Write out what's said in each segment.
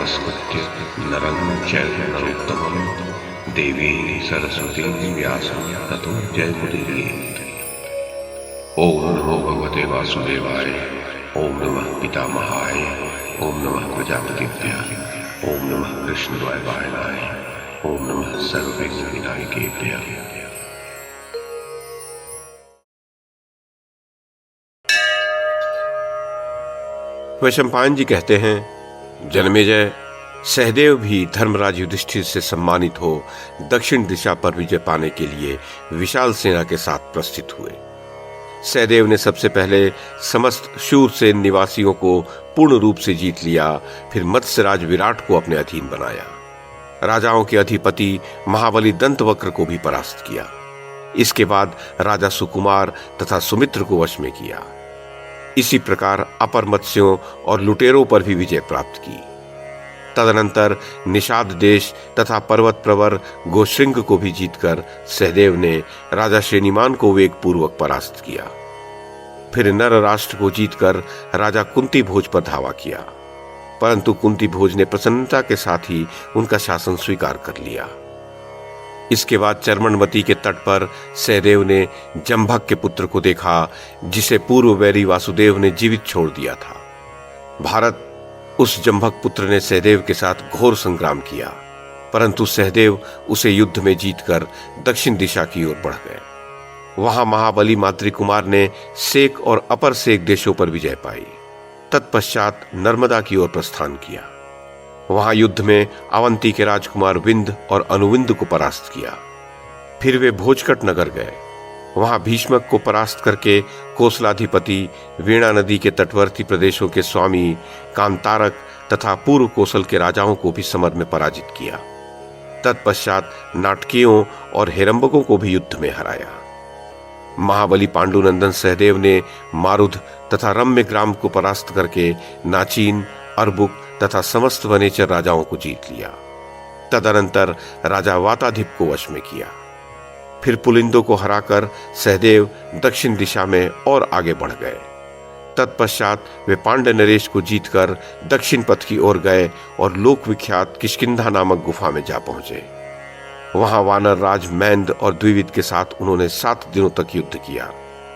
नमस्कृत्य नरं चैव नरोत्तमं देवीं सरस्वतीं व्यासं ततो जयमुदीरयेत्। ओम नमो भगवते वासुदेवाय, ओम नमः पितामहाय, ओम नमः प्रजापतिभ्यः, ओम नमः कृष्णद्वैपायनाय, ओम नमः सर्वविघ्नविनायकेभ्यः। वैशंपायन जी कहते हैं, जन्मेजय, सहदेव भी धर्मराज युधिष्ठिर से सम्मानित हो दक्षिण दिशा पर विजय पाने के लिए विशाल सेना के साथ प्रस्थित हुए। सहदेव ने सबसे पहले समस्त शूरसेन निवासियों को पूर्ण रूप से जीत लिया, फिर मत्स्यराज विराट को अपने अधीन बनाया। राजाओं के अधिपति महाबली दंतवक्र को भी परास्त किया। इसके बाद राजा सुकुमार तथा सुमित्र को वश में किया। इसी प्रकार अपर मत्स्यों और लुटेरों पर भी विजय प्राप्त की। तदनंतर निषाद देश तथा पर्वत प्रवर गोश्रृंग को भी जीतकर सहदेव ने राजा श्रेनिमान को वेगपूर्वक परास्त किया। फिर नर राष्ट्र को जीतकर राजा कुंती भोज पर धावा किया, परंतु कुंती भोज ने प्रसन्नता के साथ ही उनका शासन स्वीकार कर लिया। इसके बाद चर्मणवती के तट पर सहदेव ने जंभक के पुत्र को देखा, जिसे पूर्व वैरी वासुदेव ने जीवित छोड़ दिया था। भारत उस जंभक पुत्र ने सहदेव के साथ घोर संग्राम किया, परंतु सहदेव उसे युद्ध में जीतकर दक्षिण दिशा की ओर बढ़ गए। वहां महाबली मातृकुमार ने सेक और अपर सेक देशों पर विजय पाई। तत्पश्चात नर्मदा की ओर प्रस्थान किया। वहां युद्ध में अवंती के राजकुमार विंद और अनुविंद को परास्त किया। फिर वे भोजकट नगर गए। वहां भीष्मक को परास्त करके कोसलाधिपति, वीणा नदी के तटवर्ती प्रदेशों के स्वामी कांतारक तथा पूर्व कोसल के राजाओं को भी समर में पराजित किया। तत्पश्चात नाटकियों और हेरंबकों को भी युद्ध में हराया। महाबली पांडुनंदन सहदेव ने मारुध तथा रम्य ग्राम को परास्त करके नाचीन, अर्बुक तथा समस्त वनेचर राजाओं को जीत लिया। तदनंतर राजा वाताधिप को वश में किया। फिर पुलिंदों को हराकर सहदेव दक्षिण दिशा में और आगे बढ़ गए। तत्पश्चात वे पांड्य नरेश को जीतकर दक्षिण पथ की ओर गए और लोक विख्यात किष्किंधा नामक गुफा में जा पहुंचे। वहां वानर राज मैंद और द्विविद के साथ उन्होंने 7 दिनों तक युद्ध किया,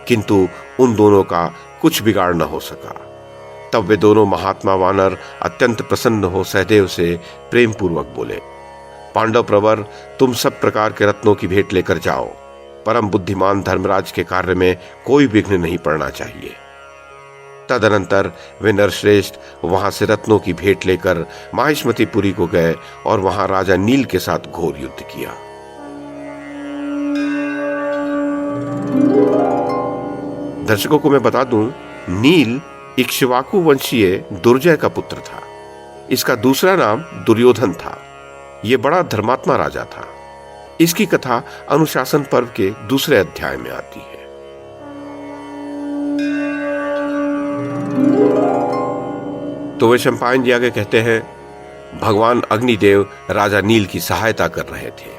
किंतु उन दोनों का कुछ बिगाड़ न हो सका। तब वे दोनों महात्मा वानर अत्यंत प्रसन्न हो सहदेव से प्रेम पूर्वक बोले, पांडव प्रवर, तुम सब प्रकार के रत्नों की भेंट लेकर जाओ। परम बुद्धिमान धर्मराज के कार्य में कोई विघ्न नहीं पड़ना चाहिए। तदनंतर वे नरश्रेष्ठ वहां से रत्नों की भेंट लेकर माहिष्मतीपुरी को गए और वहां राजा नील के साथ घोर युद्ध किया। दर्शकों को मैं बता दूं, नील इक्ष्वाकु वंशीय दुर्जय का पुत्र था। इसका दूसरा नाम दुर्योधन था। यह बड़ा धर्मात्मा राजा था। इसकी कथा अनुशासन पर्व के दूसरे अध्याय में आती है। तो वैशंपायन जी आगे कहते हैं, भगवान अग्निदेव राजा नील की सहायता कर रहे थे।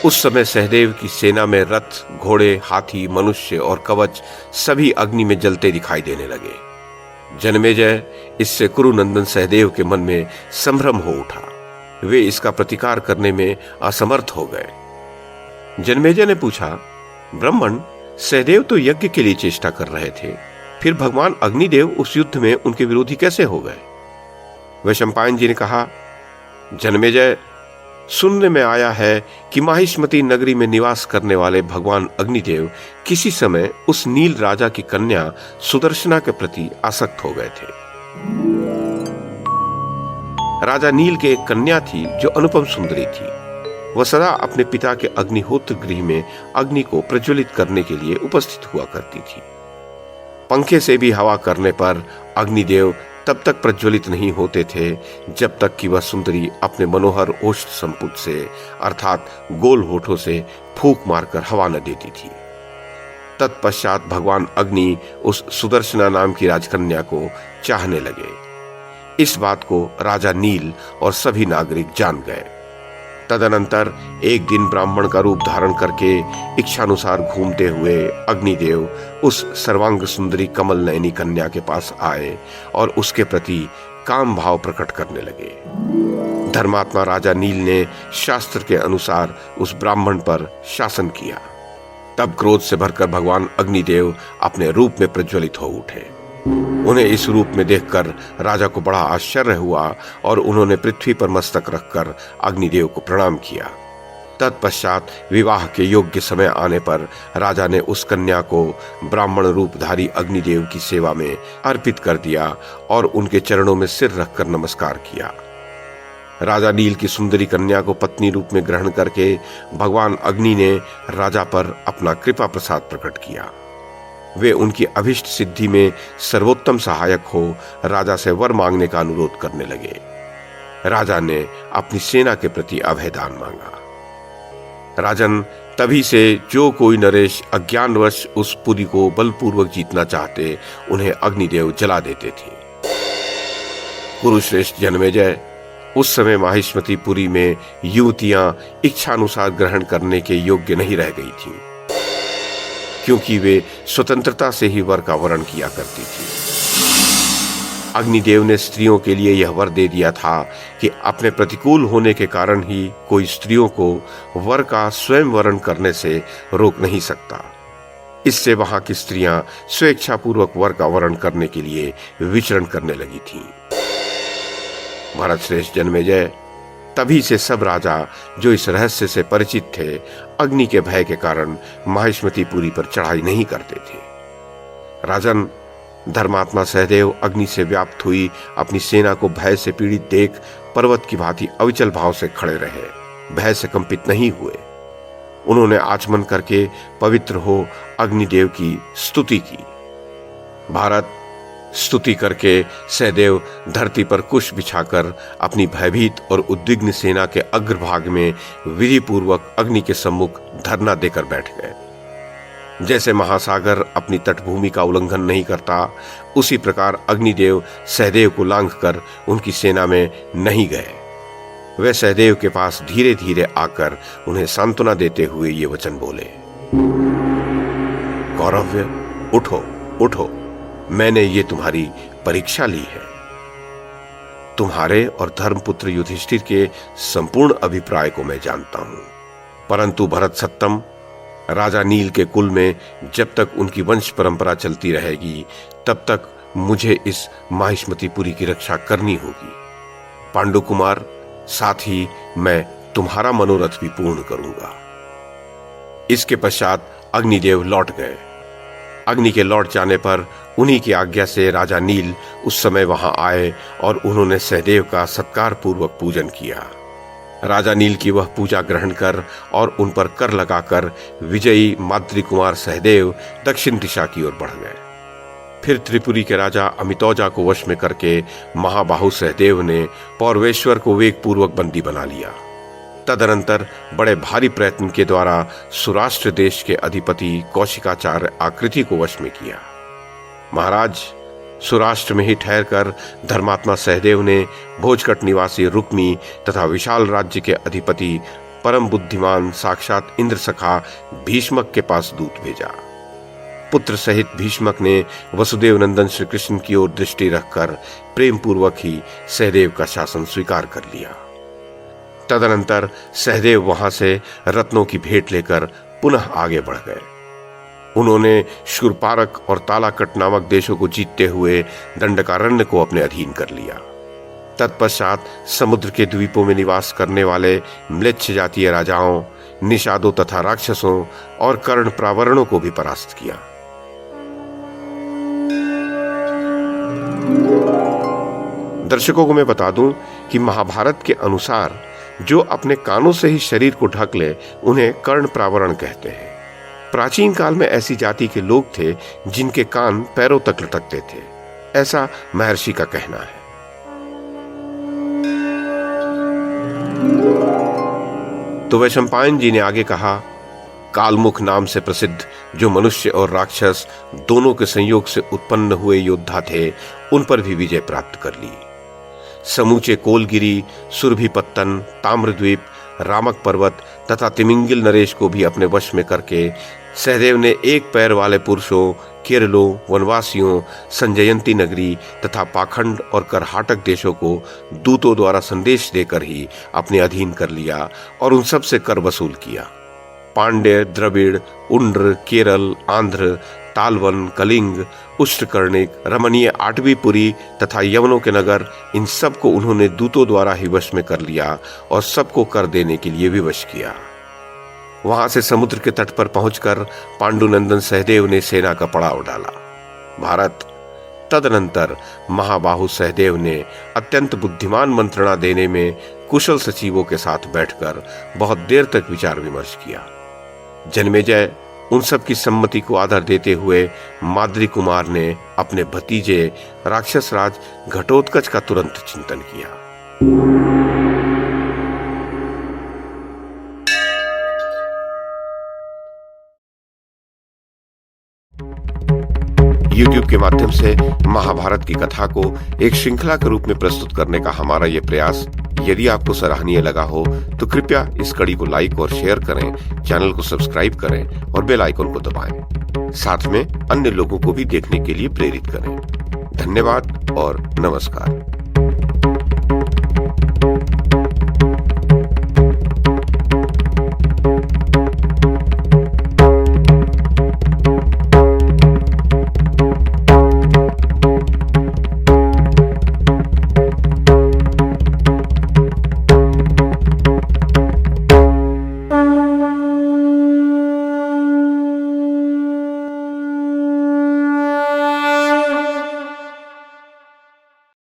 उस समय सहदेव की सेना में रथ, घोड़े, हाथी, मनुष्य और कवच सभी अग्नि में जलते दिखाई देने लगे। जन्मेजय, इससे कुरुनंदन सहदेव के मन में संभ्रम हो उठा। वे इसका प्रतिकार करने में असमर्थ हो गए। जन्मेजय ने पूछा, ब्राह्मण, सहदेव तो यज्ञ के लिए चेष्टा कर रहे थे, फिर भगवान अग्निदेव उस युद्ध में उनके विरोधी कैसे हो गए? वैशंपायन जी ने कहा, जन्मेजय, सुनने में आया है कि माहिष्मती नगरी में निवास करने वाले भगवान अग्निदेव किसी समय उस नील राजा की कन्या सुदर्शना के प्रति आसक्त हो गए थे। राजा नील के एक कन्या थी जो अनुपम सुंदरी थी। वह सदा अपने पिता के अग्निहोत्र गृह में अग्नि को प्रज्वलित करने के लिए उपस्थित हुआ करती थी। पंखे से भी हवा करने पर अग्निदेव तब तक प्रज्वलित नहीं होते थे जब तक कि वह सुंदरी अपने मनोहर ओष्ठ संपुट से अर्थात गोल होठों से फूंक मारकर हवा न देती थी। तत्पश्चात भगवान अग्नि उस सुदर्शना नाम की राजकन्या को चाहने लगे। इस बात को राजा नील और सभी नागरिक जान गए। तदनंतर एक दिन ब्राह्मण का रूप धारण करके इच्छानुसार घूमते हुए अग्निदेव उस सर्वांग सुंदरी कमल नयनी कन्या के पास आए और उसके प्रति काम भाव प्रकट करने लगे। धर्मात्मा राजा नील ने शास्त्र के अनुसार उस ब्राह्मण पर शासन किया। तब क्रोध से भरकर भगवान अग्निदेव अपने रूप में प्रज्वलित हो उठे। उन्हें इस रूप में देखकर राजा को बड़ा आश्चर्य हुआ और उन्होंने पृथ्वी पर मस्तक रखकर अग्निदेव को प्रणाम किया। तत्पश्चात विवाह के योग्य समय आने पर राजा ने उस कन्या को ब्राह्मण रूपधारी अग्निदेव की सेवा में अर्पित कर दिया और उनके चरणों में सिर रखकर नमस्कार किया। राजा नील की सुंदरी कन्या को पत्नी रूप में ग्रहण करके भगवान अग्नि ने राजा पर अपना कृपा प्रसाद प्रकट किया। वे उनकी अभिष्ट सिद्धि में सर्वोत्तम सहायक हो राजा से वर मांगने का अनुरोध करने लगे। राजा ने अपनी सेना के प्रति अभयदान मांगा। राजन, तभी से जो कोई नरेश अज्ञानवश उस पुरी को बलपूर्वक जीतना चाहते, उन्हें अग्निदेव जला देते थे। कुरुश्रेष्ठ जन्मेजय, उस समय माहिष्मती पुरी में युवतियां इच्छानुसार ग्रहण करने के योग्य नहीं रह गई थीं, क्योंकि वे स्वतंत्रता से ही वर का वरण किया करती थी। अग्निदेव ने स्त्रियों के लिए यह वर दे दिया था कि अपने प्रतिकूल होने के कारण ही कोई स्त्रियों को वर का स्वयं वरण करने से रोक नहीं सकता। इससे वहां की स्त्रियां स्वेच्छापूर्वक वर का वरण करने के लिए विचरण करने लगी थीं। भरत श्रेष्ठ जन्मेजय, तभी से सब राजा जो इस रहस्य से परिचित थे, अग्नि के भय के कारण माहिष्मतीपुरी पर चढ़ाई नहीं करते थे। राजन, धर्मात्मा सहदेव अग्नि से व्याप्त हुई अपनी सेना को भय से पीड़ित देख पर्वत की भांति अविचल भाव से खड़े रहे, भय से कंपित नहीं हुए। उन्होंने आचमन करके पवित्र हो अग्निदेव की स्तुति की। भारत, स्तुति करके सहदेव धरती पर कुश बिछाकर अपनी भयभीत और उद्विग्न सेना के अग्रभाग में विधि पूर्वक अग्नि के सम्मुख धरना देकर बैठ गए। जैसे महासागर अपनी तटभूमि का उल्लंघन नहीं करता, उसी प्रकार अग्निदेव सहदेव को लांघकर उनकी सेना में नहीं गए। वे सहदेव के पास धीरे धीरे आकर उन्हें सांत्वना देते हुए ये वचन बोले, कौरव्य, उठो उठो, मैंने ये तुम्हारी परीक्षा ली है। तुम्हारे और धर्मपुत्र युधिष्ठिर के संपूर्ण अभिप्राय को मैं जानता हूं, परंतु भरत सत्तम, राजा नील के कुल में जब तक उनकी वंश परंपरा चलती रहेगी, तब तक मुझे इस माहिष्मतीपुरी की रक्षा करनी होगी। पांडु कुमार, साथ ही मैं तुम्हारा मनोरथ भी पूर्ण करूंगा। इसके पश्चात अग्निदेव लौट गए। अग्नि के लौट जाने पर उन्हीं की आज्ञा से राजा नील उस समय वहां आए और उन्होंने सहदेव का सत्कार पूर्वक पूजन किया। राजा नील की वह पूजा ग्रहण कर और उन पर कर लगाकर विजयी माद्री कुमार सहदेव दक्षिण दिशा की ओर बढ़ गए। फिर त्रिपुरी के राजा अमितौजा को वश में करके महाबाहु सहदेव ने पौरवेश्वर को वेगपूर्वक बंदी बना लिया। तदनंतर बड़े भारी प्रयत्न के द्वारा सुराष्ट्र देश के अधिपति कौशिकाचार्य आकृति को वश में किया। महाराज, सुराष्ट्र में ही ठहरकर धर्मात्मा सहदेव ने भोजकट निवासी रुक्मी तथा विशाल राज्य के अधिपति परम बुद्धिमान साक्षात इंद्र सखा भीष्मक के पास दूत भेजा। पुत्र सहित भीष्मक ने वसुदेव नंदन श्री कृष्ण की ओर दृष्टि रखकर प्रेम पूर्वक ही सहदेव का शासन स्वीकार कर लिया। तदनंतर सहदेव वहां से रत्नों की भेंट लेकर पुनः आगे बढ़ गए। उन्होंने शूरपारक और तालाकट नामक देशों को जीतते हुए दंडकारण्य को अपने अधीन कर लिया। तत्पश्चात समुद्र के द्वीपों में निवास करने वाले म्लेच्छ जातीय राजाओं, निषादों तथा राक्षसों और कर्ण प्रावरणों को भी परास्त किया। दर्शकों को मैं बता दूं कि महाभारत के अनुसार जो अपने कानों से ही शरीर को ढक ले, उन्हें कर्ण प्रावरण कहते हैं। प्राचीन काल में ऐसी जाति के लोग थे जिनके कान पैरों तक लटकते थे, ऐसा महर्षि का कहना है। तो वैशंपायन जी ने आगे कहा, कालमुख नाम से प्रसिद्ध जो मनुष्य और राक्षस दोनों के संयोग से उत्पन्न हुए योद्धा थे, उन पर भी विजय प्राप्त कर ली। समूचे कोलगिरी, सुरभिपत्तन, ताम्रद्वीप, रामक पर्वत तथा तिमिंगिल नरेश को भी अपने वश में करके सहदेव ने एक पैर वाले पुरुषों, केरलों, वनवासियों, संजयंती नगरी तथा पाखंड और करहाटक देशों को दूतों द्वारा संदेश देकर ही अपने अधीन कर लिया और उन सब से कर वसूल किया। पांड्य, द्रविड़, उंड्र, केरल, आंध्र, तालवन, कलिंग, उष्ट्रकर्णिक, रमणीय आठवीपुरी तथा यवनों के नगर, इन सब को उन्होंने दूतों द्वारा ही वश में कर लिया और सबको कर देने के लिए विवश किया। वहां से समुद्र के तट पर पहुंचकर पांडुनंदन सहदेव ने सेना का पड़ाव डाला। भारत तदनंतर महाबाहु सहदेव ने अत्यंत बुद्धिमान मंत्रणा देने में कुशल सचिवों के साथ बैठकर बहुत देर तक विचार विमर्श किया। जन्मेजय उन सब की सम्मति को आदर देते हुए माद्री कुमार ने अपने भतीजे राक्षस राज घटोत्कच का तुरंत चिंतन किया। YouTube के माध्यम से महाभारत की कथा को एक श्रृंखला के रूप में प्रस्तुत करने का हमारा ये प्रयास यदि आपको सराहनीय लगा हो तो कृपया इस कड़ी को लाइक और शेयर करें, चैनल को सब्सक्राइब करें और बेल आइकन को दबाएं। साथ में अन्य लोगों को भी देखने के लिए प्रेरित करें। धन्यवाद और नमस्कार।